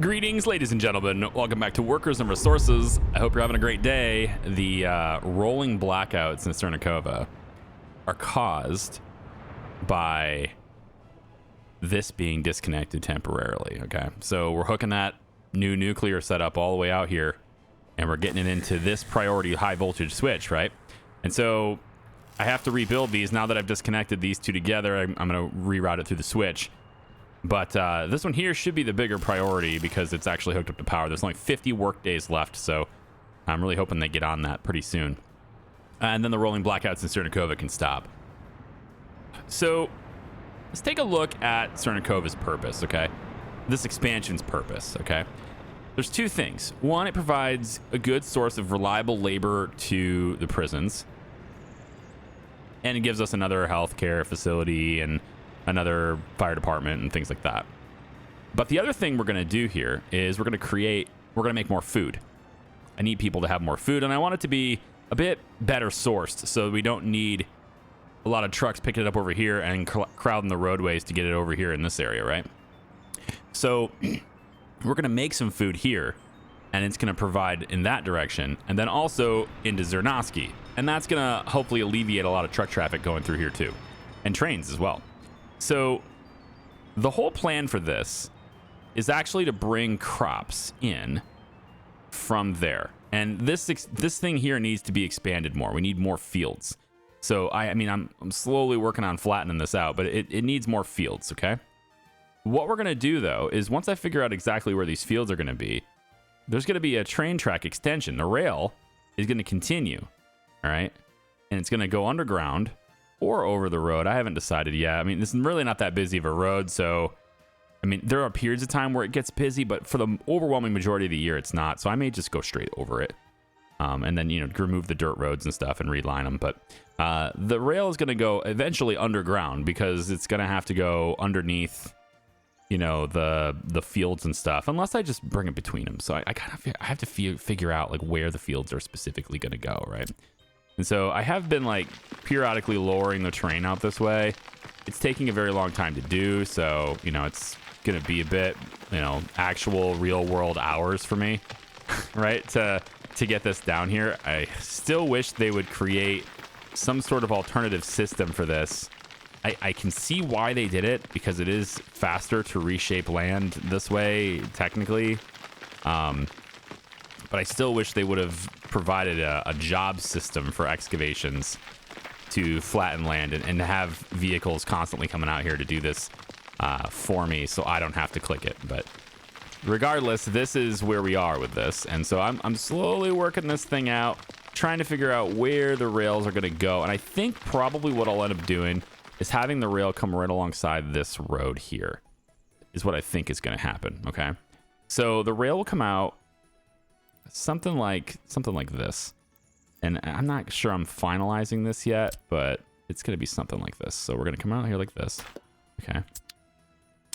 Greetings, ladies and gentlemen. Welcome back to Workers and Resources. I hope you're having a great day. The rolling blackouts in Cernacova are caused by this being disconnected temporarily, okay? So we're hooking that new nuclear setup all the way out here, and we're getting it into this priority high voltage switch, right? And so I have to rebuild these. Now that I've disconnected these two together, I'm going to reroute it through the switch. But this one here should be the bigger priority because it's actually hooked up to power. There's only 50 work days left, so I'm really hoping they get on that pretty soon. And then the rolling blackouts in Cernacova can stop. So let's take a look at Cernacova's purpose, okay? This expansion's purpose, okay? There's two things. One, it provides a good source of reliable labor to the prisons. And it gives us another healthcare facility and another fire department and things like that. But the other thing we're going to do here is we're going to make more food. I need people to have more food, and I want it to be a bit better sourced so we don't need a lot of trucks picking it up over here and crowding the roadways to get it over here in this area, right? So we're going to make some food here, and it's going to provide in that direction, and then also into Czernoski. And that's going to hopefully alleviate a lot of truck traffic going through here too, and trains as well. So the whole plan for this is actually to bring crops in from there. And this thing here needs to be expanded more. We need more fields. So I'm slowly working on flattening this out, but it needs more fields, okay? What we're going to do, though, is once I figure out exactly where these fields are going to be, there's going to be a train track extension. The rail is going to continue, all right? And it's going to go underground or over the road. I haven't decided yet. I mean, this is really not that busy of a road, so I mean, there are periods of time where it gets busy, but for the overwhelming majority of the year, it's not. So I may just go straight over it, and then remove the dirt roads and stuff and reline them. But the rail is going to go eventually underground because it's going to have to go underneath, the fields and stuff, unless I just bring it between them. So I have to figure out like where the fields are specifically going to go, right? And so I have been like periodically lowering the train out this way. It's taking a very long time to do. So, it's going to be a bit, actual real world hours for me, right? To get this down here. I still wish they would create some sort of alternative system for this. I can see why they did it because it is faster to reshape land this way, technically. But I still wish they would have provided a job system for excavations to flatten land and to have vehicles constantly coming out here to do this for me so I don't have to click it. But regardless, this is where we are with this. And so I'm slowly working this thing out, trying to figure out where the rails are going to go. And I think probably what I'll end up doing is having the rail come right alongside this road here is what I think is going to happen. Okay. So the rail will come out something like this. And I'm not sure I'm finalizing this yet, but it's going to be something like this. So we're going to come out here like this. Okay.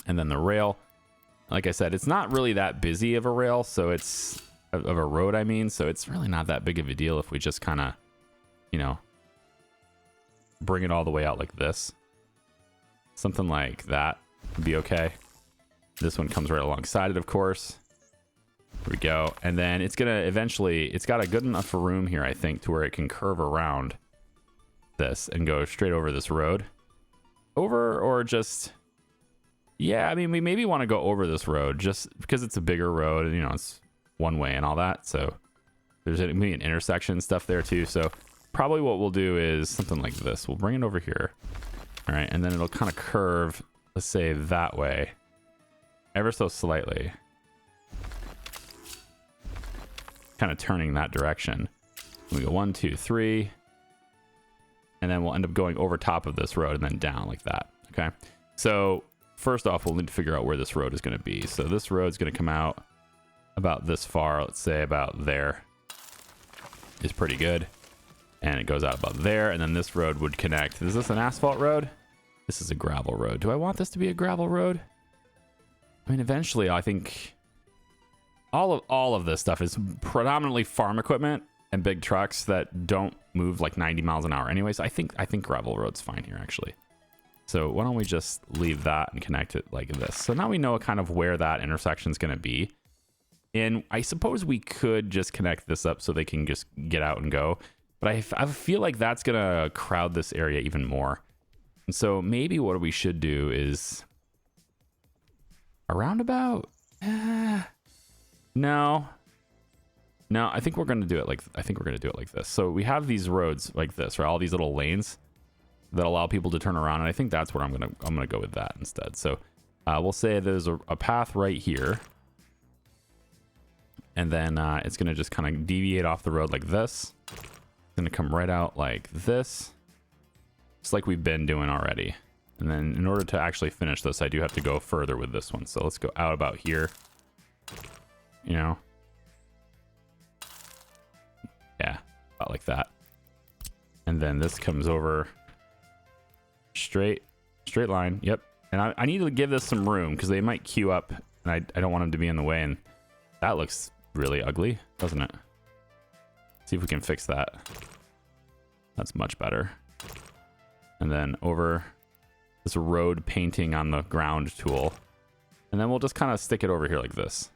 And then the rail, like I said, it's not really that busy of a rail. So it's of a road, I mean. So it's really not that big of a deal if we just kind of, bring it all the way out like this. Something like that would be okay. This one comes right alongside it, of course. Here we go. And then it's going to eventually, it's got a good enough room here, I think, to where it can curve around this and go straight over this road. Over or just, yeah, I mean, we maybe want to go over this road just because it's a bigger road and, it's one way and all that. So there's maybe an intersection and stuff there too. So probably what we'll do is something like this. We'll bring it over here. All right. And then it'll kind of curve, let's say that way, ever so slightly. Kind of turning that direction. We go 1, 2, 3, and then we'll end up going over top of this road and then down like that. Okay. So first off, we'll need to figure out where this road is going to be. So this road is going to come out about this far. Let's say about there is pretty good. And it goes out about there. And then this road would connect. Is this an asphalt road? This is a gravel road. Do I want this to be a gravel road? I mean, eventually, I think all of this stuff is predominantly farm equipment and big trucks that don't move like 90 miles an hour anyway. So I think gravel road's fine here, actually. So why don't we just leave that and connect it like this? So now we know kind of where that intersection is going to be. And I suppose we could just connect this up so they can just get out and go. But I feel like that's going to crowd this area even more. And so maybe what we should do is a roundabout. No, I think we're going to do it like this. So we have these roads like this, right? All these little lanes that allow people to turn around. And I think that's where I'm going to go with that instead. So we'll say there's a path right here. And then it's going to just kind of deviate off the road like this. It's going to come right out like this. Just like we've been doing already. And then in order to actually finish this, I do have to go further with this one. So let's go out about here. You know? Yeah, about like that. And then this comes over straight line. Yep. And I need to give this some room because they might queue up and I don't want them to be in the way. And that looks really ugly, doesn't it? See if we can fix that. That's much better. And then over this road painting on the ground tool. And then we'll just kind of stick it over here like this.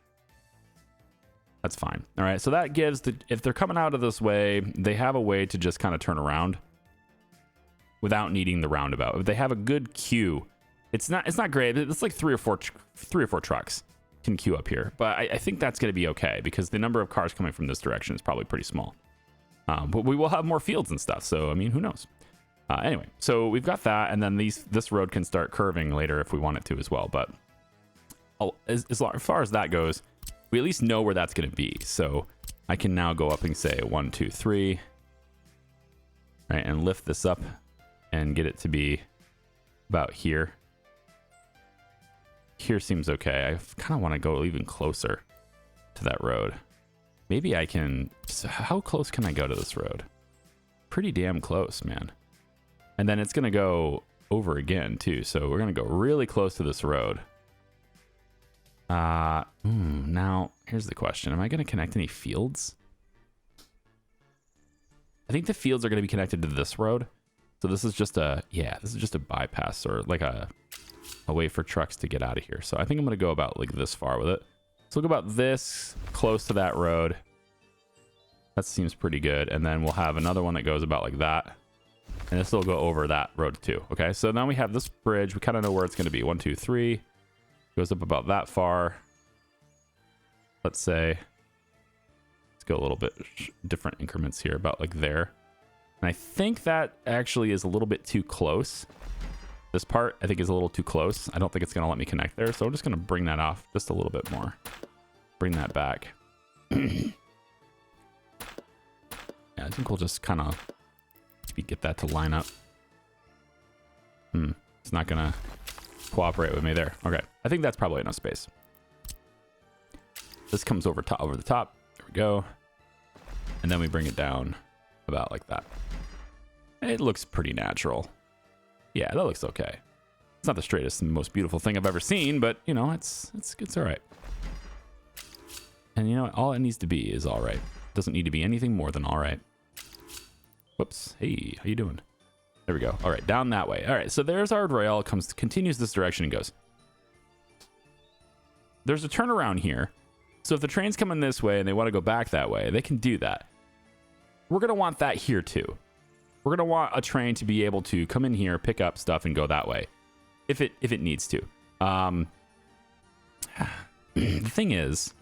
That's fine. All right, so that gives if they're coming out of this way, they have a way to just kind of turn around without needing the roundabout. If they have a good queue, it's not great. It's like three or four trucks can queue up here, but I think that's going to be okay because the number of cars coming from this direction is probably pretty small. But we will have more fields and stuff, so I mean, who knows? Anyway, so we've got that, and then this road can start curving later if we want it to as well. But as far as that goes, we at least know where that's going to be. So I can now go up and say 1, 2, 3, right, and lift this up and get it to be about here. Here seems okay. I kind of want to go even closer to that road. Maybe I can. So how close can I go to this road? Pretty damn close, man. And then it's going to go over again too. So we're going to go really close to this road. Now here's the question. Am I going to connect any fields? I think the fields are going to be connected to this road. So this is just a bypass or like a way for trucks to get out of here. So I think I'm going to go about like this far with it. So look about this close to that road. That seems pretty good. And then we'll have another one that goes about like that. And this will go over that road too. Okay, so now we have this bridge. We kind of know where it's going to be. 1, 2, 3. Goes up about that far. Let's say, let's go a little bit different increments here, about like there. And I think that actually is a little bit too close. This part, I think, is a little too close. I don't think it's going to let me connect there. So I'm just going to bring that off just a little bit more. Bring that back. Yeah, I think we'll just kind of get that to line up. It's not going to cooperate with me there. Okay, I think that's probably enough space. This comes over the top. There we go. And then we bring it down about like that. It looks pretty natural. Yeah, that looks okay. It's not the straightest and most beautiful thing I've ever seen, but you know, it's all right. And you know what? All it needs to be is all right. It doesn't need to be anything more than all right. Whoops. Hey, how you doing? There we go. All right, down that way. All right, so there's our rail. Continues this direction and goes. There's a turnaround here. So if the train's coming this way and they want to go back that way, they can do that. We're going to want that here too. We're going to want a train to be able to come in here, pick up stuff, and go that way, if it needs to. The thing is,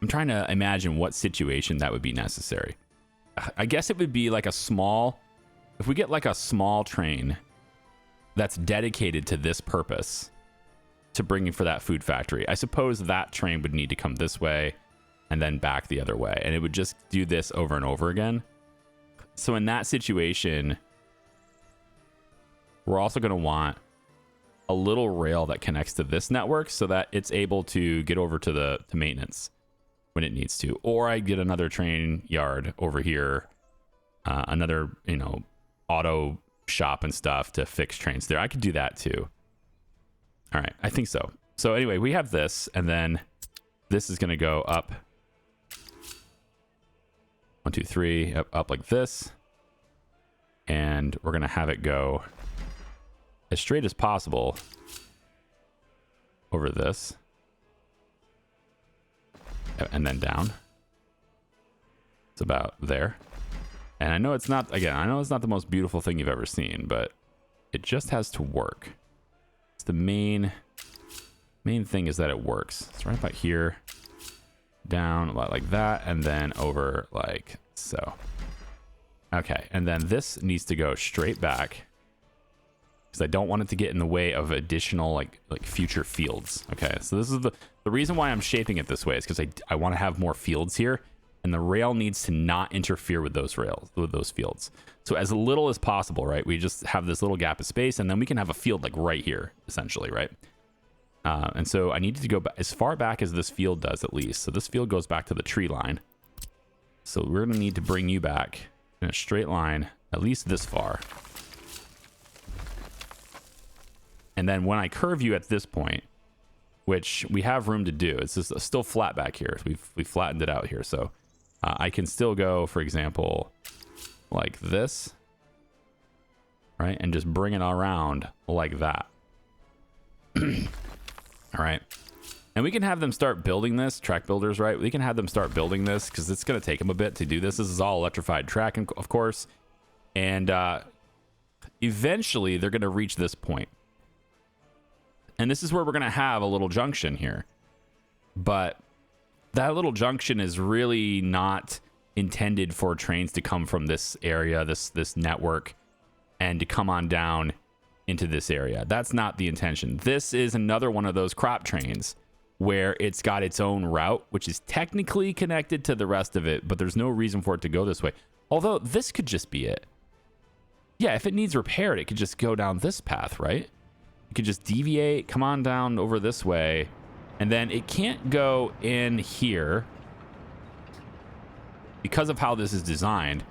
I'm trying to imagine what situation that would be necessary. I guess it would be like if we get like a small train that's dedicated to this purpose, to bringing for that food factory, I suppose that train would need to come this way and then back the other way, and it would just do this over and over again. So in that situation, we're also going to want a little rail that connects to this network so that it's able to get over to maintenance when it needs to. Or I get another train yard over here, another, auto shop and stuff to fix trains there. I could do that too. All right, I think so. So anyway, we have this, and then this is going to go up. 1, 2, 3, up like this. And we're going to have it go as straight as possible over this. And then down. It's about there. And I know it's not, again, I know it's not the most beautiful thing you've ever seen, but it just has to work. It's the main thing is that it works. It's right about here, down about like that, and then over like so. Okay, and then this needs to go straight back because I don't want it to get in the way of additional like future fields. Okay, so this is the reason why I'm shaping it this way is because I want to have more fields here, and the rail needs to not interfere with those fields. So as little as possible, right? We just have this little gap of space, and then we can have a field like right here, essentially, right? And so I needed to go as far back as this field does, at least. So this field goes back to the tree line. So we're going to need to bring you back in a straight line, at least this far. And then when I curve you at this point, which we have room to do, it's just still flat back here. We've flattened it out here. So I can still go, for example, like this, right? And just bring it around like that. All right. And we can have them start building this, track builders, right? We can have them start building this because it's going to take them a bit to do this. This is all electrified track, of course. And eventually they're going to reach this point. And this is where we're going to have a little junction here. But that little junction is really not intended for trains to come from this area, this network, and to come on down into this area. That's not the intention. This is another one of those crop trains where it's got its own route, which is technically connected to the rest of it, but there's no reason for it to go this way. Although this could just be it. Yeah, if it needs repaired, it could just go down this path, right? You could just deviate, come on down over this way, and then it can't go in here because of how this is designed.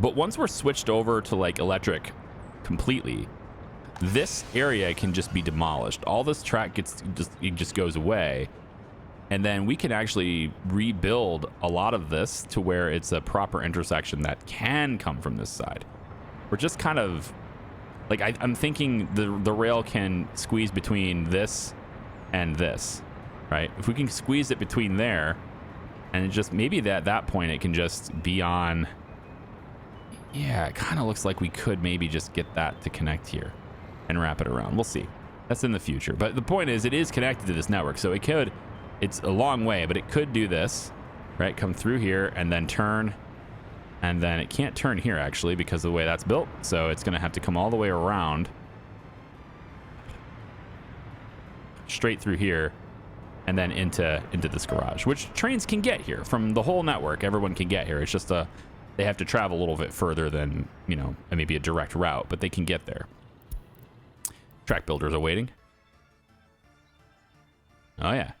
But once we're switched over to like electric completely, this area can just be demolished. All this track just goes away, and then we can actually rebuild a lot of this to where it's a proper intersection that can come from this side. We're just kind of like I'm thinking the rail can squeeze between this and this, right? If we can squeeze it between there, and it just maybe at that point it can just be on. Yeah, it kind of looks like we could maybe just get that to connect here and wrap it around. We'll see. That's in the future. But the point is, it is connected to this network. So it could, it's a long way, but it could do this, right? Come through here and then turn. And then it can't turn here, actually, because of the way that's built. So it's going to have to come all the way around. Straight through here. And then into this garage, which trains can get here from the whole network. Everyone can get here. It's just they have to travel a little bit further than, you know, maybe a direct route, but they can get there. Track builders are waiting. Oh yeah,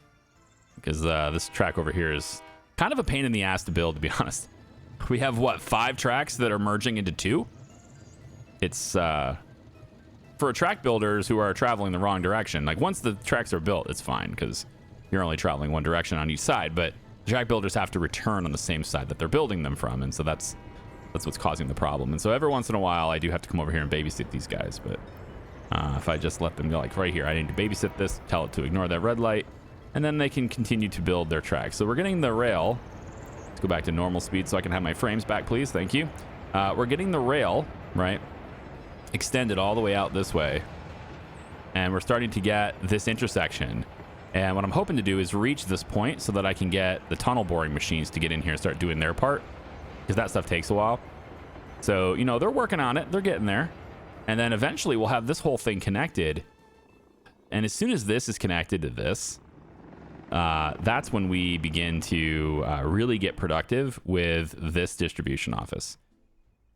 because this track over here is kind of a pain in the ass to build, to be honest. We have what, 5 tracks that are merging into 2. It's for track builders who are traveling the wrong direction. Like once the tracks are built, it's fine because you're only traveling one direction on each side. But the track builders have to return on the same side that they're building them from, and so that's what's causing the problem. And so every once in a while, I do have to come over here and babysit these guys, but. If I just let them go, like right here, I need to babysit this, tell it to ignore that red light, and then they can continue to build their tracks. So we're getting the rail. Let's go back to normal speed so I can have my frames back, please. Thank you. We're getting the rail, right, extended all the way out this way. And we're starting to get this intersection. And what I'm hoping to do is reach this point so that I can get the tunnel boring machines to get in here and start doing their part, because that stuff takes a while. So, you know, they're working on it. They're getting there. And then eventually we'll have this whole thing connected. And as soon as this is connected to this, that's when we begin to really get productive with this distribution office.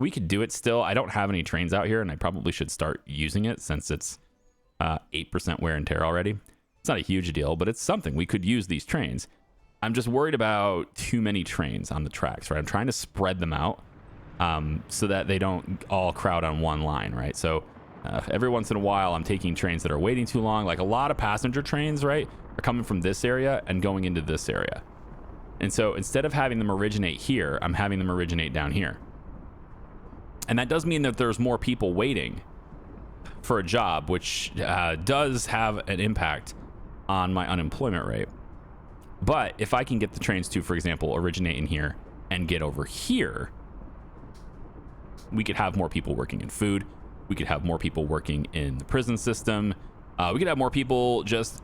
We could do it still. I don't have any trains out here, and I probably should start using it since it's 8% wear and tear already. It's not a huge deal, but it's something. We could use these trains. I'm just worried about too many trains on the tracks, right? I'm trying to spread them out. So that they don't all crowd on one line, right? So every once in a while, I'm taking trains that are waiting too long. Like a lot of passenger trains, right, are coming from this area and going into this area. And so instead of having them originate here, I'm having them originate down here. And that does mean that there's more people waiting. for a job, which does have an impact on my unemployment rate. But if I can get the trains to, for example, originate in here and get over here, we could have more people working in food. We could have more people working in the prison system. We could have more people just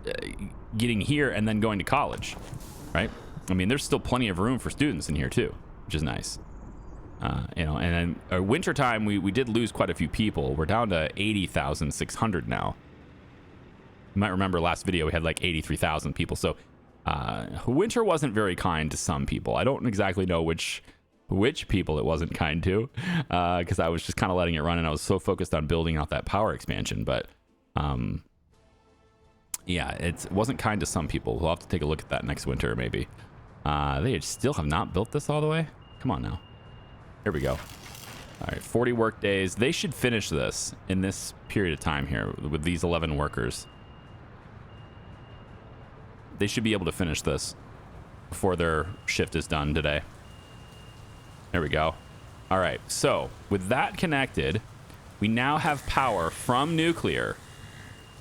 getting here and then going to college, right? I mean, there's still plenty of room for students in here too, which is nice. You know, and then winter time, we did lose quite a few people. We're down to 80,600 now. You might remember last video, we had like 83,000 people. So winter wasn't very kind to some people. I don't exactly know which people it wasn't kind to, because I was just kind of letting it run and I was so focused on building out that power expansion. But yeah, it wasn't kind to some people. We'll have to take a look at that next winter, maybe. They still have not built this all the way. Come on now. Here we go. All right, 40 work days. They should finish this in this period of time here with these 11 workers. They should be able to finish this before their shift is done today. There we go. All right, so with that connected, we now have power from nuclear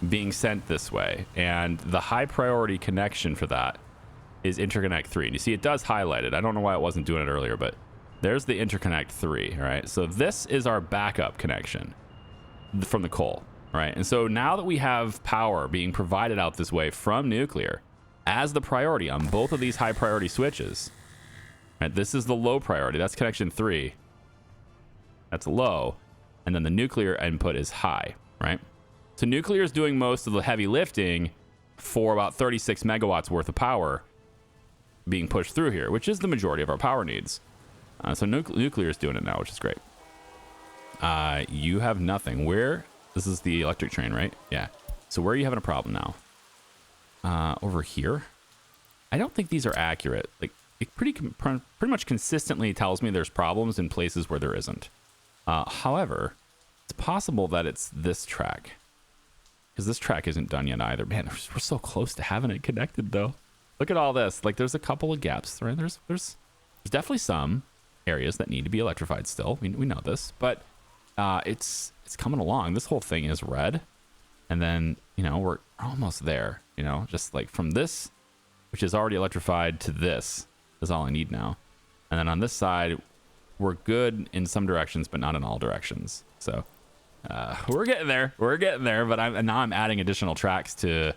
being sent this way, and the high priority connection for that is interconnect 3. And you see it does highlight it. I don't know why it wasn't doing it earlier, but there's the interconnect 3. All right, so this is our backup connection from the coal. All right, and so now that we have power being provided out this way from nuclear as the priority on both of these high priority switches, right, this is the low priority. That's connection 3. That's low, and then the nuclear input is high, right? So nuclear is doing most of the heavy lifting for about 36 megawatts worth of power being pushed through here, which is the majority of our power needs. So nuclear is doing it now, which is great. You have nothing. Where? This is the electric train, right? Yeah. So where are you having a problem now? Over here? I don't think these are accurate. Like, it pretty much consistently tells me there's problems in places where there isn't. However, it's possible that it's this track, because this track isn't done yet either. Man, we're so close to having it connected, though. Look at all this. Like, there's a couple of gaps, right? There's definitely some areas that need to be electrified still. We know this, but it's coming along. This whole thing is red, and then, you know, we're almost there. You know, just like from this, which is already electrified, to this is all I need now. And then on this side, we're good in some directions, but not in all directions. So we're getting there. But now I'm adding additional tracks to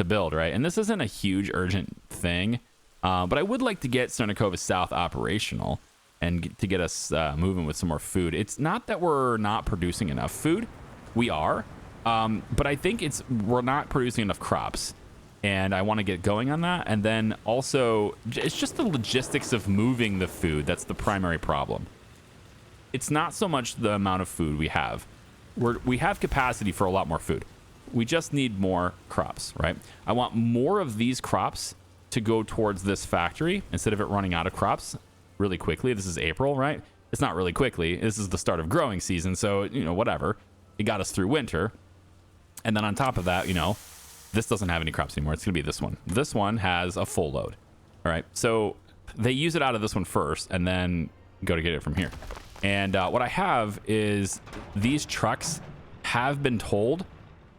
build, right? And this isn't a huge urgent thing, but I would like to get Cernacova South operational and to get us moving with some more food. It's not that we're not producing enough food. We are, but I think we're not producing enough crops. And I want to get going on that. And then also, it's just the logistics of moving the food that's the primary problem. It's not so much the amount of food we have. We have capacity for a lot more food. We just need more crops, right? I want more of these crops to go towards this factory instead of it running out of crops really quickly. This is April, right? It's not really quickly. This is the start of growing season. So, you know, whatever. It got us through winter. And then on top of that, you know, this doesn't have any crops anymore. It's going to be this one. This one has a full load. All right. So they use it out of this one first and then go to get it from here. And what I have is these trucks have been told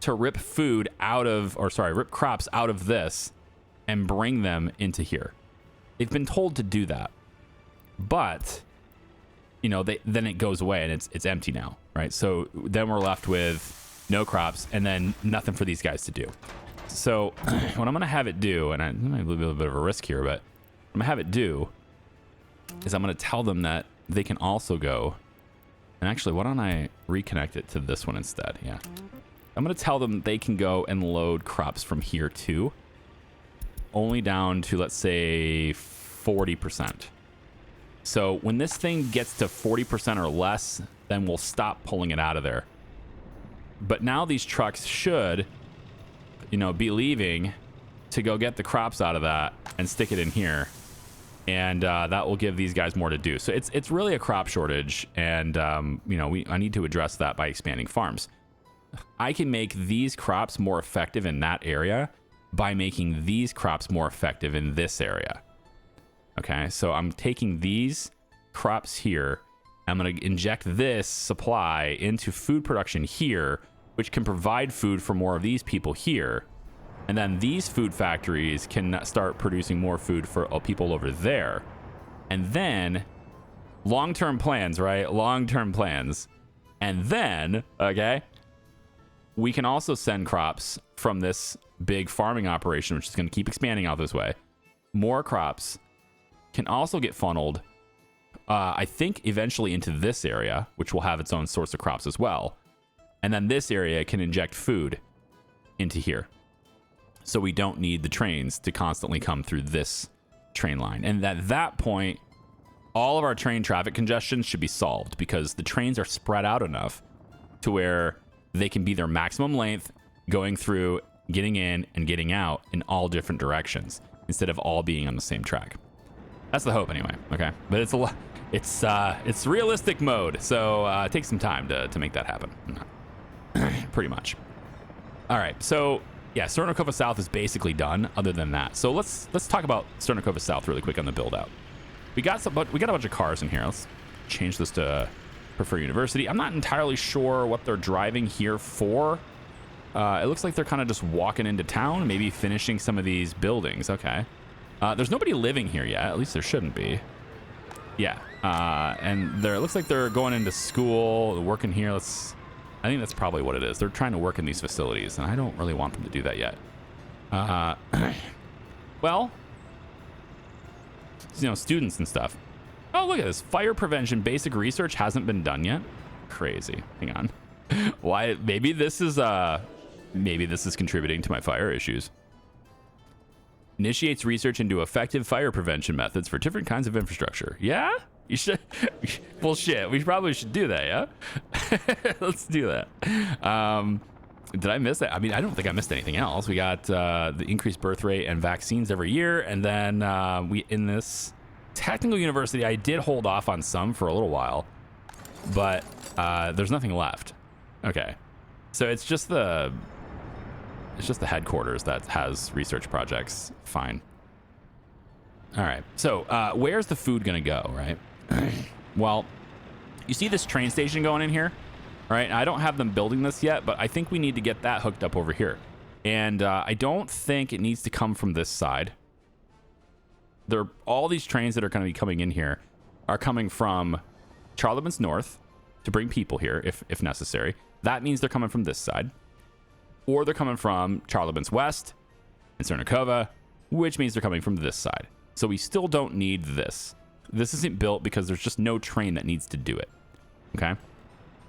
to rip rip crops out of this and bring them into here. They've been told to do that. But, you know, then it goes away and it's empty now, right? So then we're left with no crops and then nothing for these guys to do. So what I'm going to have it do, and I might be a little bit of a risk here, but I'm going to have it do is I'm going to tell them that they can also go, and actually, why don't I reconnect it to this one instead? Yeah. I'm going to tell them they can go and load crops from here too, only down to, let's say, 40%. So when this thing gets to 40% or less, then we'll stop pulling it out of there. But now these trucks should, you know, be leaving to go get the crops out of that and stick it in here. And that will give these guys more to do. So it's really a crop shortage. And, you know, I need to address that by expanding farms. I can make these crops more effective in that area by making these crops more effective in this area. Okay, so I'm taking these crops here. I'm going to inject this supply into food production here, which can provide food for more of these people here. And then these food factories can start producing more food for people over there. And then long-term plans, right? Long-term plans. And then, okay, we can also send crops from this big farming operation, which is going to keep expanding out this way. More crops can also get funneled, I think, eventually into this area, which will have its own source of crops as well. And then this area can inject food into here. So we don't need the trains to constantly come through this train line. And at that point, all of our train traffic congestion should be solved because the trains are spread out enough to where they can be their maximum length going through, getting in and getting out in all different directions instead of all being on the same track. That's the hope anyway. Okay. But it's a lot. It's realistic mode. So it takes some time to make that happen. Pretty much. All right. So yeah, Cernacova South is basically done other than that. So let's talk about Cernacova South really quick on the build out. We got a bunch of cars in here. Let's change this to Prefer University. I'm not entirely sure what they're driving here for. It looks like they're kind of just walking into town, maybe finishing some of these buildings. Okay. There's nobody living here yet. At least there shouldn't be. Yeah. And it looks like they're going into school, working here. I think that's probably what it is. They're trying to work in these facilities, and I don't really want them to do that yet. Well, students and stuff. Oh, look at this. Fire prevention basic research hasn't been done yet. Crazy. Hang on. Why? Maybe this is contributing to my fire issues. Initiates research into effective fire prevention methods for different kinds of infrastructure. Yeah? You should. Well, shit. We probably should do that, yeah? Let's do that. Did I miss that? I mean, I don't think I missed anything else. We got the increased birth rate and vaccines every year. And then in this technical university, I did hold off on some for a little while. But there's nothing left. Okay. So it's just the headquarters that has research projects. Fine. All right. So where's the food going to go, right? Well, you see this train station going in here, right? I don't have them building this yet, but I think we need to get that hooked up over here. And I don't think it needs to come from this side. All these trains that are going to be coming in here are coming from Charlemagne's North to bring people here if necessary. That means they're coming from this side. Or they're coming from Charlemagne's West and Cernacova, which means they're coming from this side. So we still don't need this. This isn't built because there's just no train that needs to do it. Okay?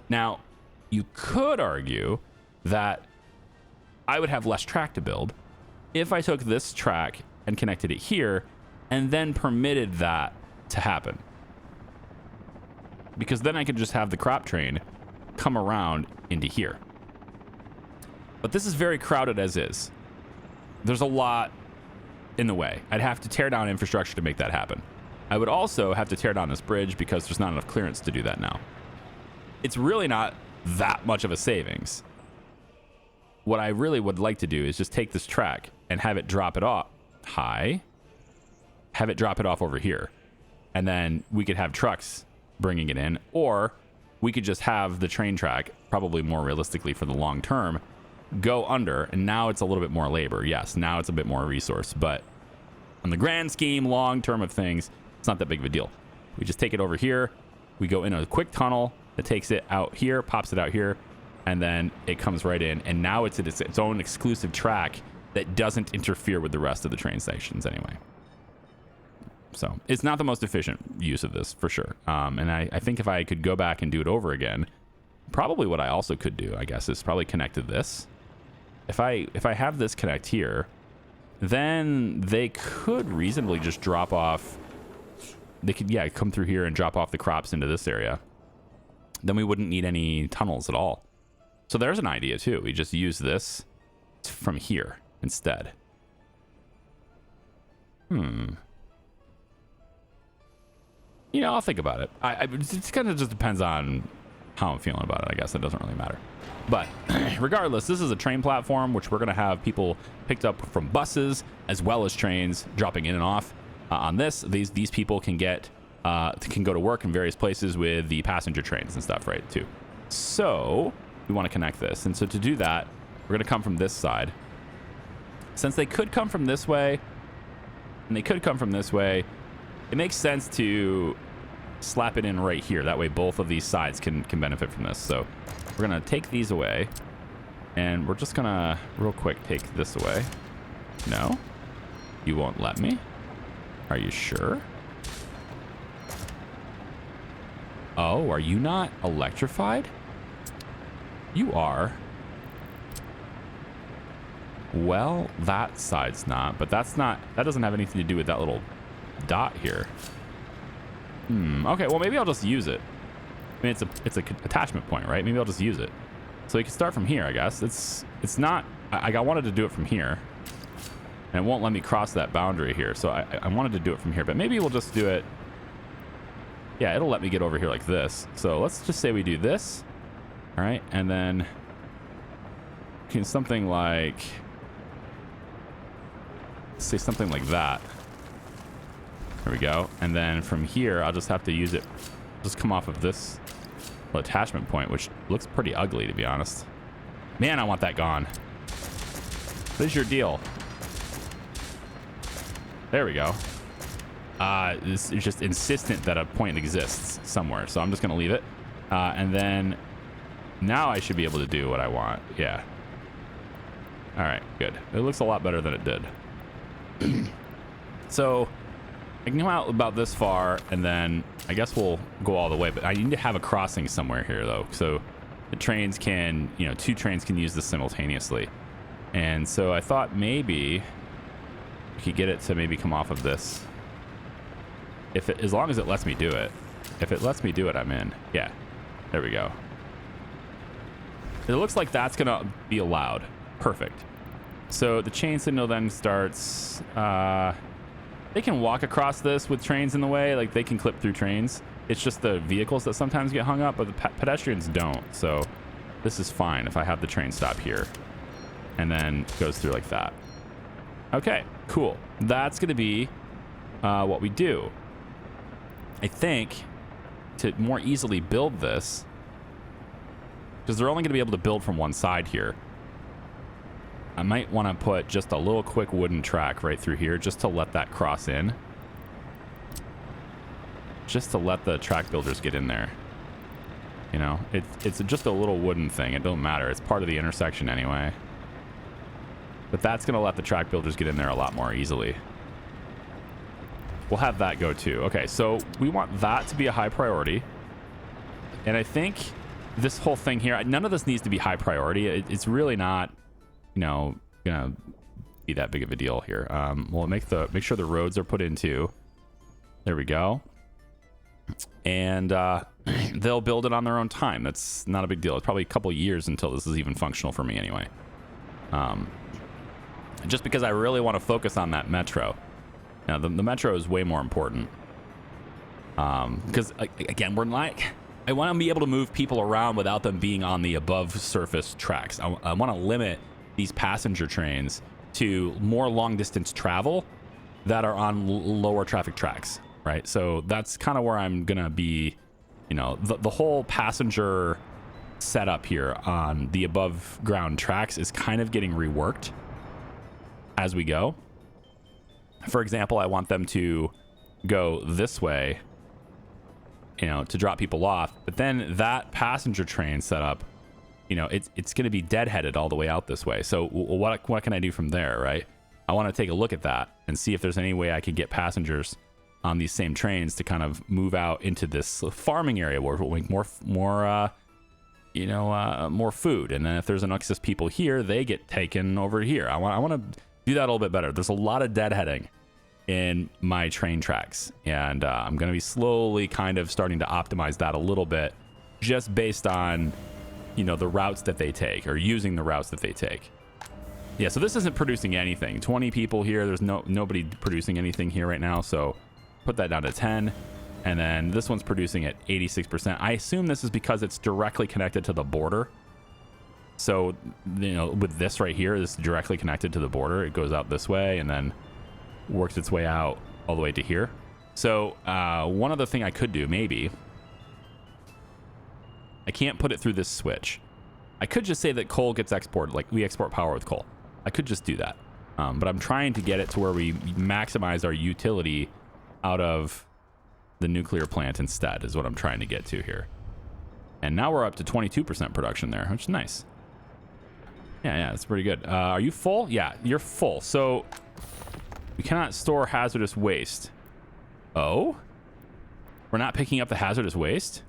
Now, you could argue that I would have less track to build if I took this track and connected it here and then permitted that to happen. Because then I could just have the crop train come around into here. But this is very crowded as is. There's a lot in the way. I'd have to tear down infrastructure to make that happen. I would also have to tear down this bridge because there's not enough clearance to do that now. It's really not that much of a savings. What I really would like to do is just take this track and have it drop it off. Have it drop it off over here. And then we could have trucks bringing it in. Or we could just have the train track, probably more realistically for the long term, go under. And now it's a little bit more labor. Yes, now it's a bit more resource. But on the grand scheme, long term of things, it's not that big of a deal. We just take it over here. We go in a quick tunnel that takes it out here, pops it out here, and then it comes right in. And now it's its own exclusive track that doesn't interfere with the rest of the train stations anyway. So it's not the most efficient use of this for sure. And I think if I could go back and do it over again, probably what I also could do, I guess, is probably connect to this. If I have this connect here, then they could reasonably just drop off. They could, yeah, come through here and drop off the crops into this area. Then we wouldn't need any tunnels at all. So there's an idea too. We just use this from here instead. You know, I'll think about it. It kind of just depends on how I'm feeling about it. I guess it doesn't really matter. But regardless, this is a train platform, which we're going to have people picked up from buses as well as trains dropping in and off on this. These people can go to work in various places with the passenger trains and stuff, right, too. So we want to connect this. And so to do that, we're going to come from this side. Since they could come from this way, and they could come from this way, it makes sense to slap it in right here. That way both of these sides can benefit from this. So we're going to take these away, and we're just going to real quick take this away. No, you won't let me. Are you sure? Oh, are you not electrified? You are. Well, that side's not, but that doesn't have anything to do with that little dot here. Okay, well, maybe I'll just use it. I mean, it's a attachment point, right? Maybe I'll just use it. So you can start from here, I guess. It's not, I wanted to do it from here, and it won't let me cross that boundary here. So I wanted to do it from here, but maybe we'll just do it. Yeah, it'll let me get over here like this. So let's just say we do this. All right, and then something like, say something like that. There we go. And then from here, I'll just have to use it, just come off of this attachment point, which looks pretty ugly, to be honest. Man, I want that gone. What is your deal? There we go. This is just insistent that a point exists somewhere, so I'm just gonna leave it. And then now I should be able to do what I want. Yeah. All right, good. It looks a lot better than it did. So I can come out about this far, and then I guess we'll go all the way, but I need to have a crossing somewhere here, though. So the trains can, you know, 2 trains can use this simultaneously. And so I thought maybe we could get it to maybe come off of this. As long as it lets me do it. If it lets me do it, I'm in. Yeah, there we go. It looks like that's gonna be allowed. Perfect. So the chain signal then starts, they can walk across this with trains in the way, like they can clip through trains. It's just the vehicles that sometimes get hung up, but the pedestrians don't. So this is fine if I have the train stop here and then goes through like that. Okay, cool. That's gonna be what we do. I think to more easily build this, because they're only going to be able to build from one side here, I might want to put just a little quick wooden track right through here just to let that cross in. Just to let the track builders get in there. You know, it's just a little wooden thing. It don't matter. It's part of the intersection anyway. But that's going to let the track builders get in there a lot more easily. We'll have that go too. Okay, so we want that to be a high priority. And I think this whole thing here, none of this needs to be high priority. It's really not, you know, gonna be that big of a deal here. We'll make sure the roads are put in too. There we go. And they'll build it on their own time. That's not a big deal. It's probably a couple years until this is even functional for me anyway. Just because I really want to focus on that metro. Now, the metro is way more important. Because, again, I want to be able to move people around without them being on the above surface tracks. I want to limit these passenger trains to more long distance travel that are on lower traffic tracks, right? So that's kind of where I'm going to be, you know, the whole passenger setup here on the above ground tracks is kind of getting reworked as we go. For example, I want them to go this way, you know, to drop people off. But then that passenger train setup, you know, it's going to be deadheaded all the way out this way. So what can I do from there, right? I want to take a look at that and see if there's any way I could get passengers on these same trains to kind of move out into this farming area where we'll make more food. And then if there's an excess people here, they get taken over here. I want to do that a little bit better. There's a lot of deadheading in my train tracks, and I'm going to be slowly kind of starting to optimize that a little bit just based on, you know, the routes that they take or using the routes that they take. Yeah, so this isn't producing anything. 20 people here. There's nobody producing anything here right now, so put that down to 10. And then this one's producing at 86%. I assume this is because it's directly connected to the border. So, you know, with this right here, this is directly connected to the border. It goes out this way and then works its way out all the way to here. So one other thing I could do, maybe, I can't put it through this switch. I could just say that coal gets exported, like we export power with coal. I could just do that. But I'm trying to get it to where we maximize our utility out of the nuclear plant instead is what I'm trying to get to here. And now we're up to 22% production there, which is nice. Yeah, that's pretty good. Are you full? Yeah, you're full. So we cannot store hazardous waste. Oh? We're not picking up the hazardous waste?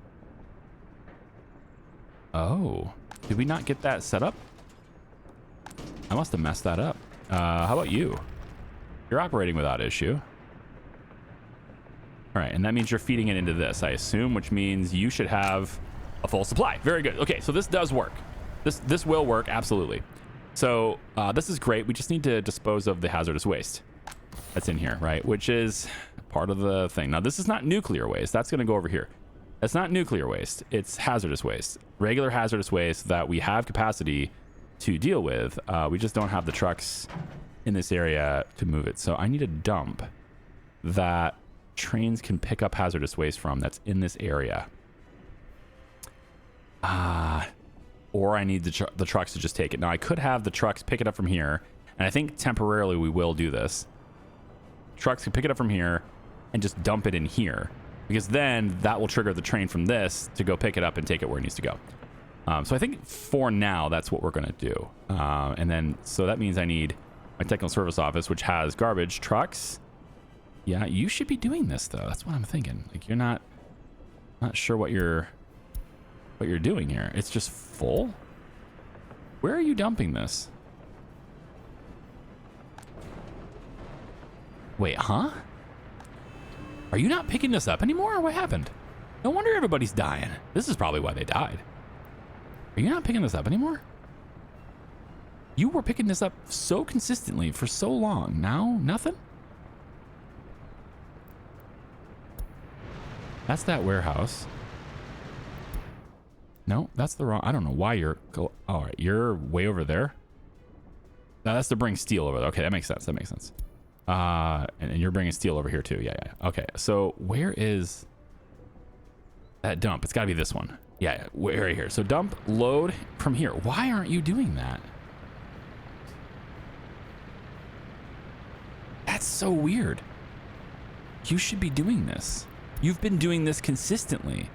Oh. Did we not get that set up? I must have messed that up. How about you? You're operating without issue. All right, and that means you're feeding it into this, I assume, which means you should have a full supply. Very good. Okay, so this does work. This will work, absolutely. So this is great. We just need to dispose of the hazardous waste that's in here, right? Which is part of the thing. Now, this is not nuclear waste. That's going to go over here. That's not nuclear waste. It's hazardous waste. Regular hazardous waste that we have capacity to deal with. We just don't have the trucks in this area to move it. So I need a dump that trains can pick up hazardous waste from that's in this area. Or I need the trucks to just take it. Now, I could have the trucks pick it up from here, and I think temporarily we will do this. Trucks can pick it up from here and just dump it in here, because then that will trigger the train from this to go pick it up and take it where it needs to go. So I think for now, that's what we're going to do. And then, so that means I need my technical service office, which has garbage trucks. Yeah, you should be doing this, though. That's what I'm thinking. Like, you're not sure what you're doing here. It's just full? Where are you dumping this? Wait, huh? Are you not picking this up anymore? What happened? No wonder everybody's dying. This is probably why they died. Are you not picking this up anymore? You were picking this up so consistently for so long. Now, nothing? That's that warehouse. No, that's the wrong. I don't know why you're. All right, you're way over there. No, that's to bring steel over there. Okay, that makes sense. That makes sense. And you're bringing steel over here too. Yeah. Okay, so where is that dump? It's got to be this one. Yeah, right here. So dump, load from here. Why aren't you doing that? That's so weird. You should be doing this. You've been doing this consistently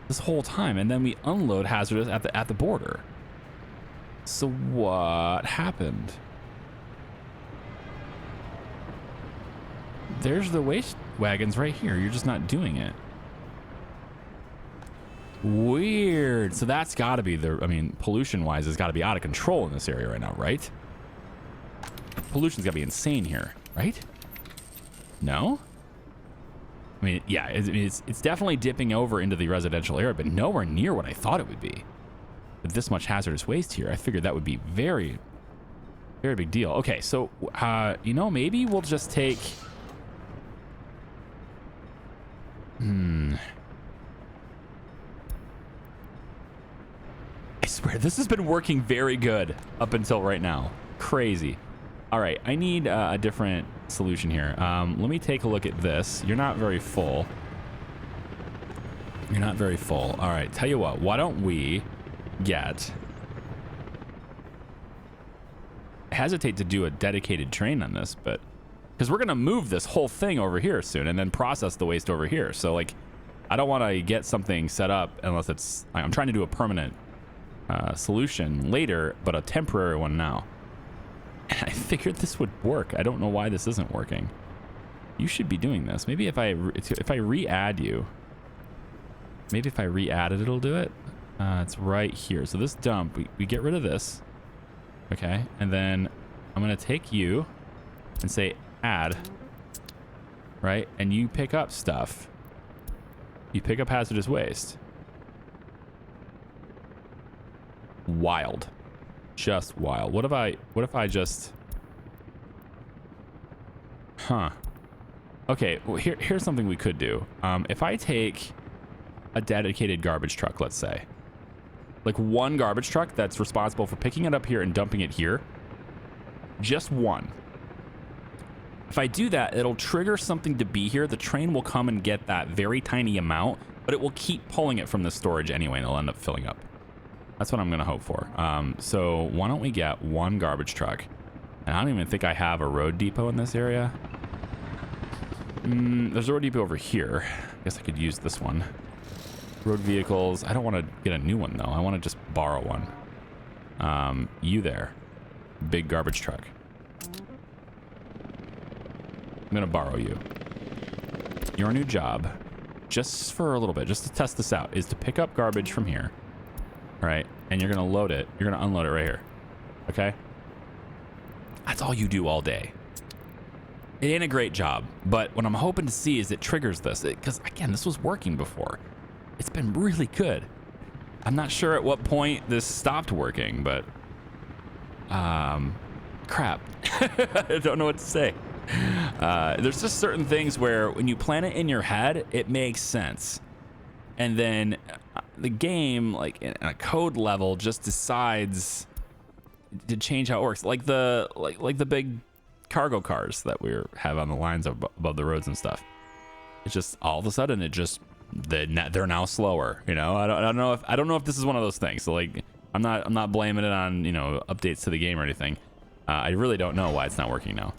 this whole time, and then we unload hazardous at the border. So what happened? There's the waste wagons right here. You're just not doing it. Weird. So that's got to be pollution-wise, it's got to be out of control in this area right now, right? Pollution's got to be insane here, right? No? I mean, yeah, it's definitely dipping over into the residential area, but nowhere near what I thought it would be. With this much hazardous waste here, I figured that would be very, very big deal. Okay, so, maybe we'll just take... I swear, this has been working very good up until right now. Crazy. All right, I need a different solution here. Let me take a look at this. You're not very full. You're not very full. All right, tell you what. Why don't we get... I hesitate to do a dedicated train on this, but... Because we're going to move this whole thing over here soon and then process the waste over here. So, like, I don't want to get something set up unless it's... I'm trying to do a permanent solution later, but a temporary one now. And I figured this would work. I don't know why this isn't working. You should be doing this. Maybe if I re-add you. Maybe if I re-add it, it'll do it. It's right here. So this dump, we get rid of this. Okay. And then I'm going to take you and say add. Right? And you pick up stuff. You pick up hazardous waste. Wild. Just wild. What if I just... Huh. Okay, well, here's something we could do. If I take a dedicated garbage truck, let's say. Like one garbage truck that's responsible for picking it up here and dumping it here. Just one. If I do that, it'll trigger something to be here. The train will come and get that very tiny amount, but it will keep pulling it from the storage anyway, and it'll end up filling up. That's what I'm going to hope for. So why don't we get one garbage truck? And I don't even think I have a road depot in this area. There's a road depot over here. I guess I could use this one. Road vehicles. I don't want to get a new one, though. I want to just borrow one. You there. Big garbage truck. I'm going to borrow you. Your new job, just for a little bit, just to test this out, is to pick up garbage from here. All right? And you're going to load it. You're going to unload it right here. Okay? That's all you do all day. It ain't a great job, but what I'm hoping to see is it triggers this. Because, again, this was working before. It's been really good. I'm not sure at what point this stopped working, but... crap. I don't know what to say. There's just certain things where when you plan it in your head, it makes sense. And then the game, like in a code level, just decides to change how it works. Like the big cargo cars that we have on the lines above the roads and stuff. It's just all of a sudden they're now slower. You know, I don't know if this is one of those things. So like I'm not blaming it on updates to the game or anything. I really don't know why it's not working now.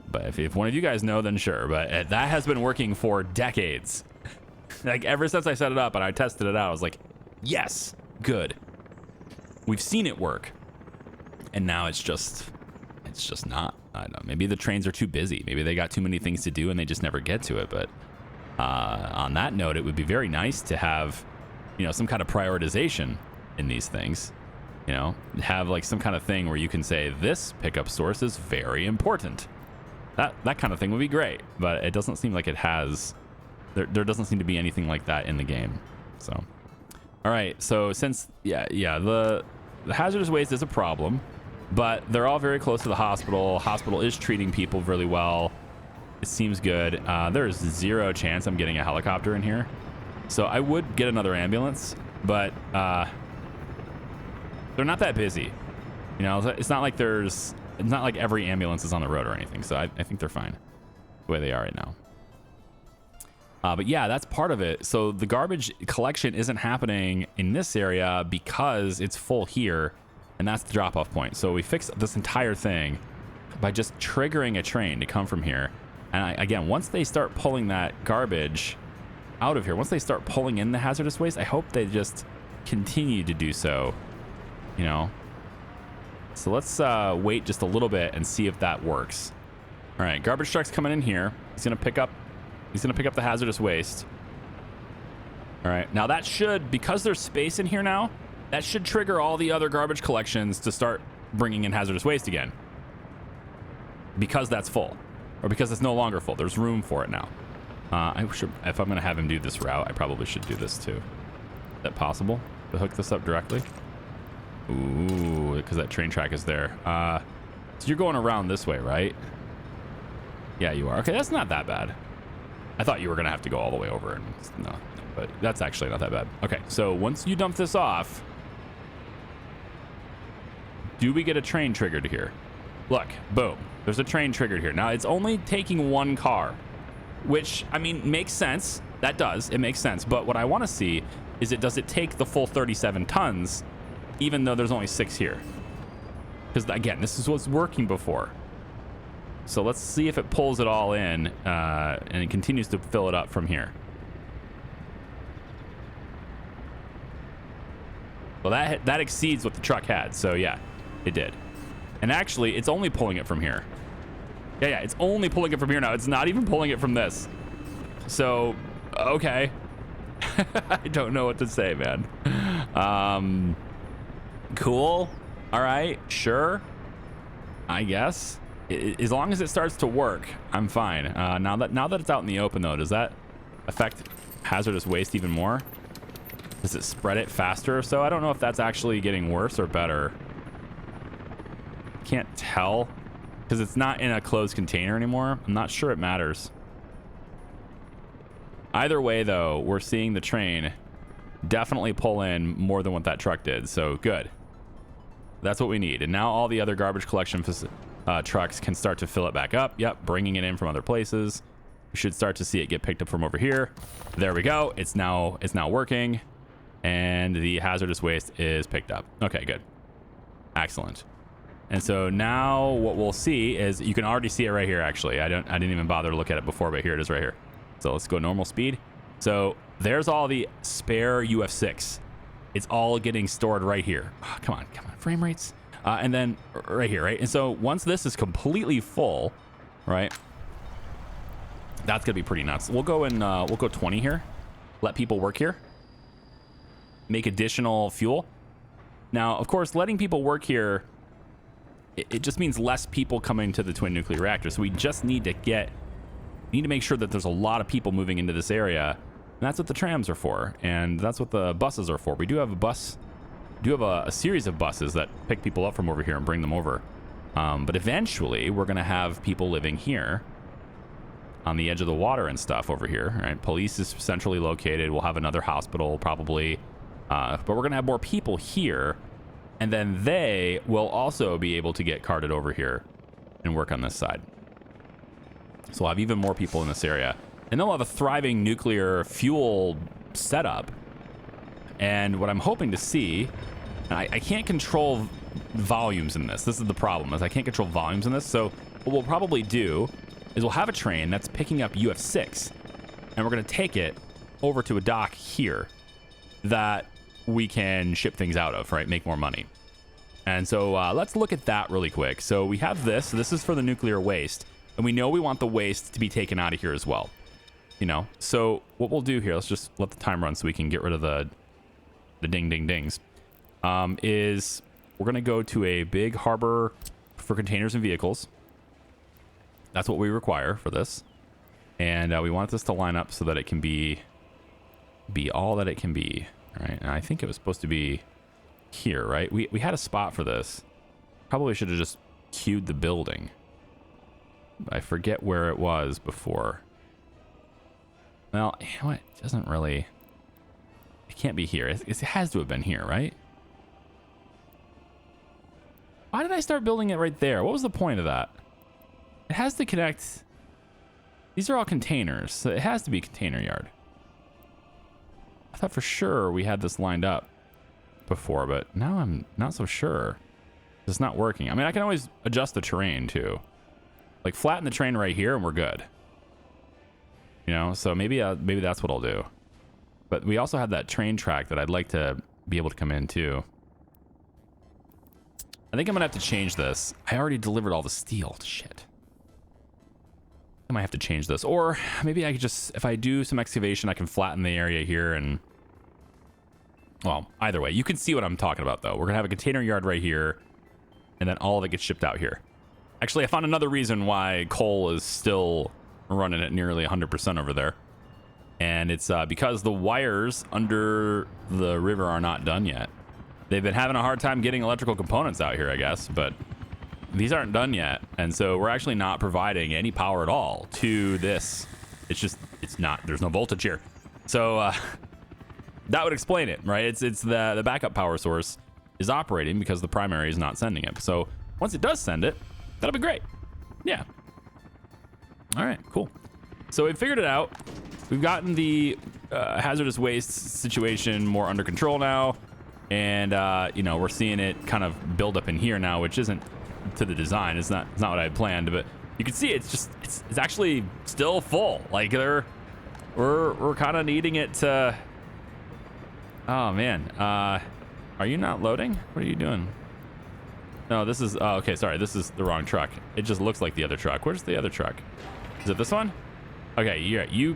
But if one of you guys know, then sure. But that has been working for decades. Like ever since I set it up and I tested it out, I was like, yes, good. We've seen it work. And now it's just not. I don't know. Maybe the trains are too busy. Maybe they got too many things to do and they just never get to it. But on that note, it would be very nice to have, some kind of prioritization in these things. Have like some kind of thing where you can say this pickup source is very important. That kind of thing would be great. But it doesn't seem like it has. There doesn't seem to be anything like that in the game. So, all right. So since the hazardous waste is a problem. But they're all very close to the hospital. Hospital is treating people really well. It seems good. There's zero chance I'm getting a helicopter in here. So I would get another ambulance, but they're not that busy. It's not like every ambulance is on the road or anything. So I think they're fine the way they are right now. But yeah, that's part of it. So the garbage collection isn't happening in this area because it's full here. And that's the drop-off point. So we fixed this entire thing by just triggering a train to come from here. And again, once they start pulling that garbage out of here, once they start pulling in the hazardous waste, I hope they just continue to do so, So let's wait just a little bit and see if that works. All right, garbage truck's coming in here. He's gonna pick up the hazardous waste. All right, now that should, because there's space in here now, that should trigger all the other garbage collections to start bringing in hazardous waste again. Because that's full. Or because it's no longer full. There's room for it now. If I'm going to have him do this route, I probably should do this too. Is that possible? To hook this up directly? Ooh, because that train track is there. So you're going around this way, right? Yeah, you are. Okay, that's not that bad. I thought you were going to have to go all the way over. No, but that's actually not that bad. Okay, so once you dump this off, do we get a train triggered here? Look, boom. There's a train triggered here. Now, it's only taking one car, which, I mean, makes sense. That does. It makes sense. But what I want to see is does it take the full 37 tons, even though there's only 6 here? Because, again, this is what's working before. So let's see if it pulls it all in and it continues to fill it up from here. Well, that exceeds what the truck had. So, yeah. It did. And actually, it's only pulling it from here. Yeah, it's only pulling it from here now. It's not even pulling it from this. So, okay. I don't know what to say, man. Cool. All right, sure. I guess. As long as it starts to work, I'm fine. Now that it's out in the open, though, does that affect hazardous waste even more? Does it spread it faster or so? I don't know if that's actually getting worse or better. Can't tell because it's not in a closed container anymore. I'm not sure it matters. Either way, though, we're seeing the train definitely pull in more than what that truck did. So good. That's what we need. And now all the other garbage collection trucks can start to fill it back up. Yep, bringing it in from other places. We should start to see it get picked up from over here. There we go. It's now working. And the hazardous waste is picked up. Okay, good. Excellent. And so now what we'll see is, you can already see it right here, actually. I didn't even bother to look at it before, but here it is right here. So let's go normal speed. So there's all the spare UF6. It's all getting stored right here. Oh, come on, frame rates. And then right here, right? And so once this is completely full, right? That's gonna be pretty nuts. We'll go 20 here. Let people work here. Make additional fuel. Now, of course, letting people work here, it just means less people coming to the twin nuclear reactor. So we just need to make sure that there's a lot of people moving into this area. And that's what the trams are for. And that's what the buses are for. We do have a series of buses that pick people up from over here and bring them over. But eventually we're gonna have people living here on the edge of the water and stuff over here, right? Police is centrally located. We'll have another hospital probably. But we're gonna have more people here, and then they will also be able to get carted over here and work on this side. So we'll have even more people in this area, and they'll have a thriving nuclear fuel setup. And what I'm hoping to see, and I can't control volumes in this. This is the problem, is I can't control volumes in this. So what we'll probably do is we'll have a train that's picking up UF6, and we're gonna take it over to a dock here that we can ship things out of, right? Make more money. And so let's look at that really quick. So we have this. This is for the nuclear waste, and we know we want the waste to be taken out of here as well. You know, so what we'll do here, let's just let the time run so we can get rid of the ding ding dings. Is we're gonna go to a big harbor for containers and vehicles. That's what we require for this, and we want this to line up so that it can be all that it can be. Right, and I think it was supposed to be here, right? We had a spot for this. Probably should have just queued the building. I forget where it was before. Well, you know what? It doesn't really... It can't be here. It has to have been here, right? Why did I start building it right there? What was the point of that? It has to connect... These are all containers, so it has to be container yard. I thought for sure we had this lined up before, but now I'm not so sure. It's not working. I mean, I can always adjust the terrain too. Like flatten the terrain right here and we're good. You know, so maybe that's what I'll do. But we also have that train track that I'd like to be able to come in too. I think I'm gonna have to change this. I already delivered all the steel. Shit. I might have to change this, or maybe I could just, if I do some excavation, I can flatten the area here. And well, either way, you can see what I'm talking about though. We're gonna have a container yard right here, and then all of it gets shipped out here. Actually, I found another reason why coal is still running at nearly 100% over there, and it's because the wires under the river are not done yet. They've been having a hard time getting electrical components out here, I guess, but these aren't done yet, and so we're actually not providing any power at all to this. It's not, there's no voltage here. So that would explain it, right? It's the backup power source is operating because the primary is not sending it. So once it does send it, that'll be great. Yeah. All right, cool. So we figured it out. We've gotten the hazardous waste situation more under control now, and you know, we're seeing it kind of build up in here now, which isn't to the design. It's not what I had planned, but you can see it's actually still full. Like we're kind of needing it to. Oh man, are you not loading? What are you doing? No, this is, oh, okay, sorry, this is the wrong truck. It just looks like the other truck. Where's the other truck? Is it this one? Okay, yeah, you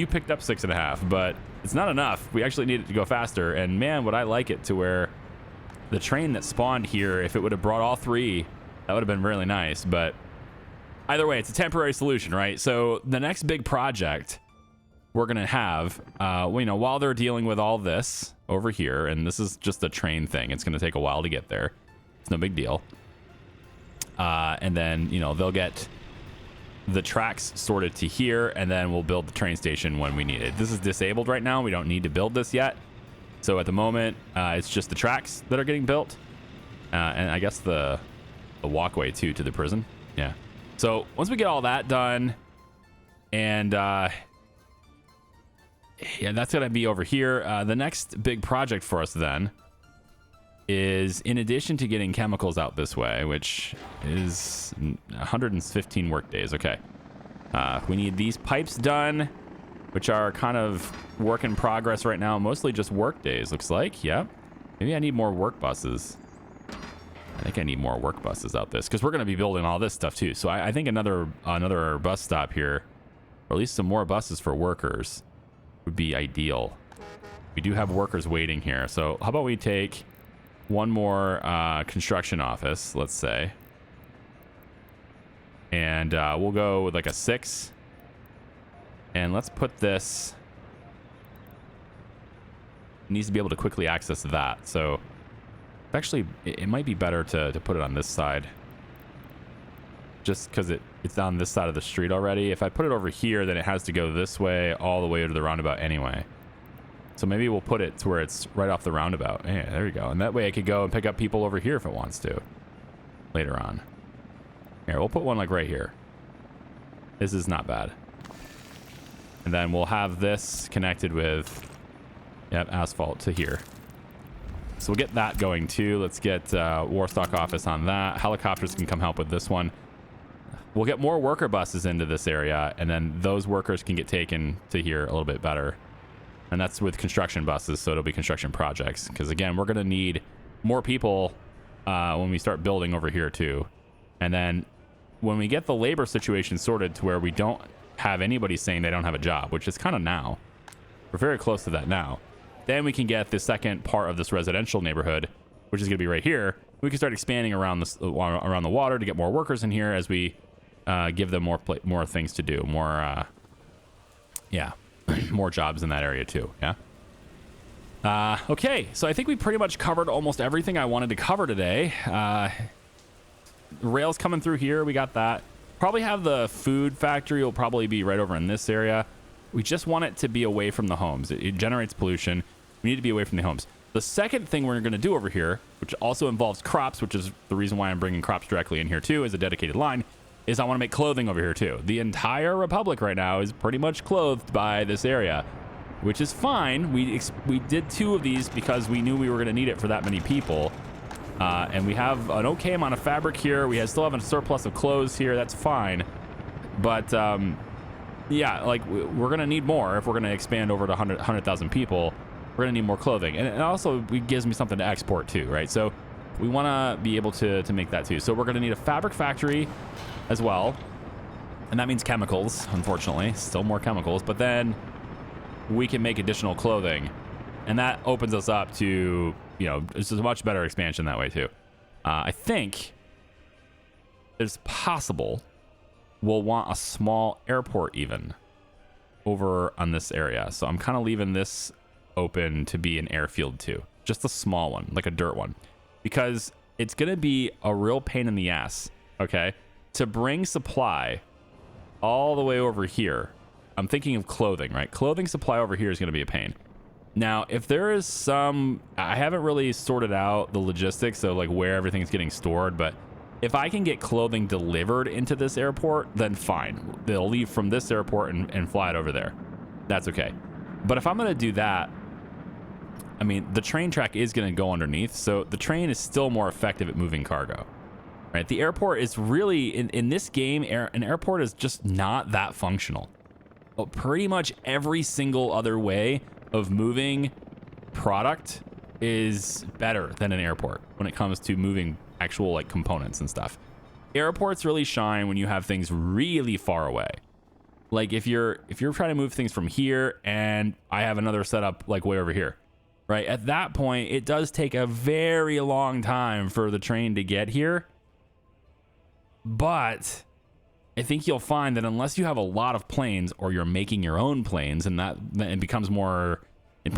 picked up 6.5, but it's not enough. We actually need it to go faster, and man, would I like it to where the train that spawned here, if it would have brought all three, that would have been really nice. But either way, it's a temporary solution, right? So the next big project we're gonna have, you know, while they're dealing with all this over here, and this is just a train thing, it's gonna take a while to get there. It's no big deal. And then, you know, they'll get the tracks sorted to here, and then we'll build the train station when we need it. This is disabled right now. We don't need to build this yet. So at the moment, it's just the tracks that are getting built. And I guess the walkway too to the prison. Yeah. So once we get all that done, and yeah, that's going to be over here. The next big project for us then is, in addition to getting chemicals out this way, which is 115 work days. Okay. We need these pipes done, which are kind of work in progress right now. Mostly just work days, looks like. Yep. Maybe I need more work buses. I think I need more work buses out this, because we're going to be building all this stuff too. So I think another bus stop here, or at least some more buses for workers, would be ideal. We do have workers waiting here. So how about we take one more construction office, let's say. And we'll go with like a 6. And let's put this... It needs to be able to quickly access that. So actually, it might be better to put it on this side. Just because it's on this side of the street already. If I put it over here, then it has to go this way all the way to the roundabout anyway. So maybe we'll put it to where it's right off the roundabout. Yeah, there we go. And that way I could go and pick up people over here if it wants to later on. Here, we'll put one like right here. This is not bad. And then we'll have this connected with, yep, asphalt to here. So we'll get that going too. Let's get Warstock office on that. Helicopters can come help with this one. We'll get more worker buses into this area, and then those workers can get taken to here a little bit better. And that's with construction buses, so it'll be construction projects. Because again, we're going to need more people when we start building over here too. And then when we get the labor situation sorted to where we don't have anybody saying they don't have a job, which is kind of now. We're very close to that now. Then we can get the second part of this residential neighborhood, which is going to be right here. We can start expanding around the water to get more workers in here as we give them more things to do. More, yeah, more jobs in that area too. Yeah. Okay, so I think we pretty much covered almost everything I wanted to cover today. Rails coming through here. We got that. Probably have the food factory will probably be right over in this area. We just want it to be away from the homes. It generates pollution. We need to be away from the homes. The second thing we're going to do over here, which also involves crops, which is the reason why I'm bringing crops directly in here too as a dedicated line, is I want to make clothing over here too. The entire Republic right now is pretty much clothed by this area, which is fine. We did 2 of these because we knew we were going to need it for that many people. And we have an okay amount of fabric here. We still have a surplus of clothes here. That's fine. But yeah, like we're going to need more if we're going to expand over to 100,000 people. We're going to need more clothing. And it also gives me something to export too, right? So we want to be able to make that too. So we're going to need a fabric factory as well. And that means chemicals, unfortunately. Still more chemicals. But then we can make additional clothing. And that opens us up to, you know, it's a much better expansion that way too. I think it's possible we'll want a small airport even over on this area. So I'm kind of leaving this open to be an airfield too. Just a small one, like a dirt one. Because it's going to be a real pain in the ass, okay, to bring supply all the way over here. I'm thinking of clothing, right? Clothing supply over here is going to be a pain. Now, if there is some, I haven't really sorted out the logistics of like where everything's getting stored, but if I can get clothing delivered into this airport, then fine. They'll leave from this airport and fly it over there. That's okay. But if I'm going to do that, I mean, the train track is going to go underneath, so the train is still more effective at moving cargo, right? The airport is really, in this game, an airport is just not that functional. But pretty much every single other way of moving product is better than an airport when it comes to moving actual like components and stuff. Airports really shine when you have things really far away. Like if you're trying to move things from here and I have another setup like way over here, right? At that point, it does take a very long time for the train to get here. But I think you'll find that unless you have a lot of planes or you're making your own planes, and that it becomes more,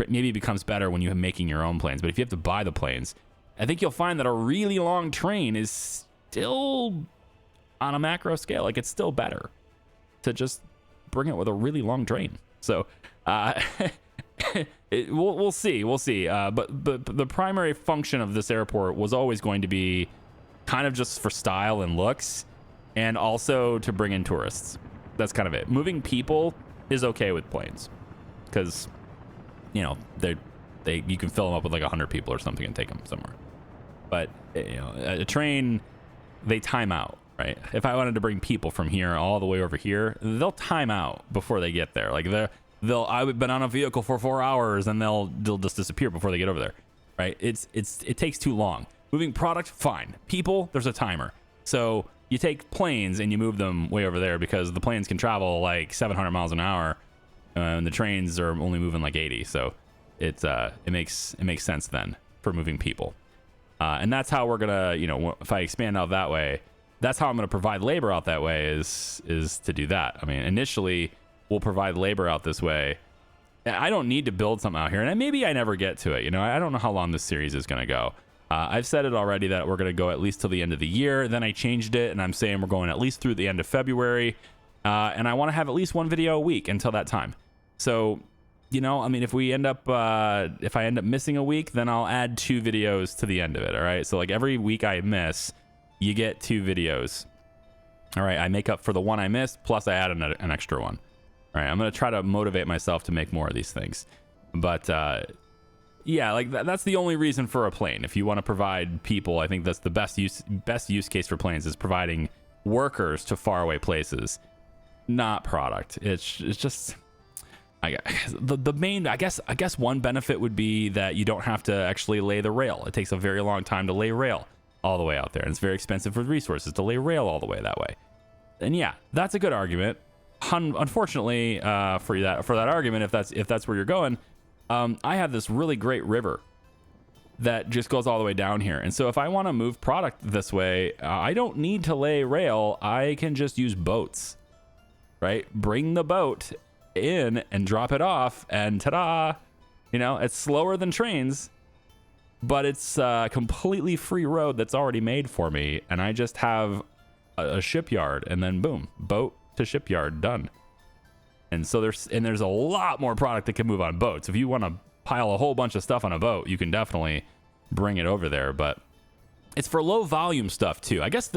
maybe it becomes better when you're making your own planes. But if you have to buy the planes, I think you'll find that a really long train is still on a macro scale. Like it's still better to just bring it with a really long train. So we'll see. But the primary function of this airport was always going to be kind of just for style and looks, and also to bring in tourists. That's kind of it. Moving people is okay with planes. because, you know, you can fill them up with like 100 people or something and take them somewhere. But, you know, a train, they time out, right? If I wanted to bring people from here all the way over here, they'll time out before they get there. Like I've been on a vehicle for 4 hours and they'll just disappear before they get over there, right? It takes too long. Moving product, fine. People, there's a timer. So you take planes and you move them way over there because the planes can travel like 700 miles an hour and the trains are only moving like 80. So it makes sense then for moving people. And that's how we're gonna, you know, if I expand out that way, that's how I'm gonna provide labor out that way is to do that. I mean, initially we'll provide labor out this way. I don't need to build something out here, and maybe I never get to it. You know, I don't know how long this series is gonna go. I've said it already that we're gonna go at least till the end of the year. Then I changed it, and I'm saying we're going at least through the end of February. And I want to have at least one video a week until that time. So, you know, I mean, if I end up missing a week, then I'll add 2 videos to the end of it. All right. So like every week I miss, you get 2 videos. All right. I make up for the one I missed, plus I add an extra one. All right. I'm going to try to motivate myself to make more of these things. But, yeah, like that's the only reason for a plane. If you want to provide people, I think that's the best use case for planes is providing workers to faraway places, not product. It's just, the main, I guess one benefit would be that you don't have to actually lay the rail. It takes a very long time to lay rail all the way out there, and it's very expensive for resources to lay rail all the way that way. And yeah, that's a good argument. Unfortunately, for that argument, if that's where you're going, I have this really great river that just goes all the way down here. And so if I want to move product this way, I don't need to lay rail. I can just use boats, right? Bring the boat in and drop it off, and ta-da! You know, it's slower than trains, but it's a completely free road that's already made for me. And I just have a shipyard, and then boom, boat to shipyard, done. And so there's a lot more product that can move on boats. If you want to pile a whole bunch of stuff on a boat, you can definitely bring it over there. But it's for low volume stuff too. I guess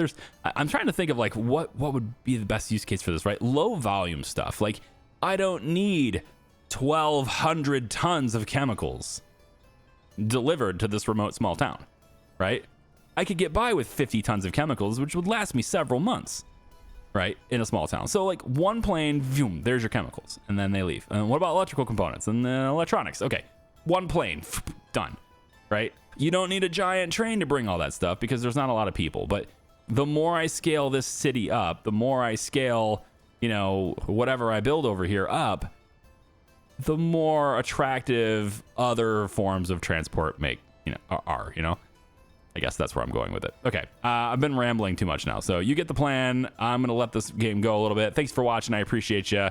I'm trying to think of like what would be the best use case for this, right? Low volume stuff. Like I don't need 1,200 tons of chemicals delivered to this remote small town, right? I could get by with 50 tons of chemicals, which would last me several months. Right, in a small town. So like one plane, boom, there's your chemicals, and then they leave. And what about electrical components and then electronics? Okay, one plane, done. Right? You don't need a giant train to bring all that stuff because there's not a lot of people. But the more I scale this city up, the more I scale, you know, whatever I build over here up, the more attractive other forms of transport are, you know. I guess that's where I'm going with it. Okay, I've been rambling too much now, so you get the plan. I'm going to let this game go a little bit. Thanks for watching. I appreciate you.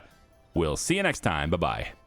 We'll see you next time. Bye-bye.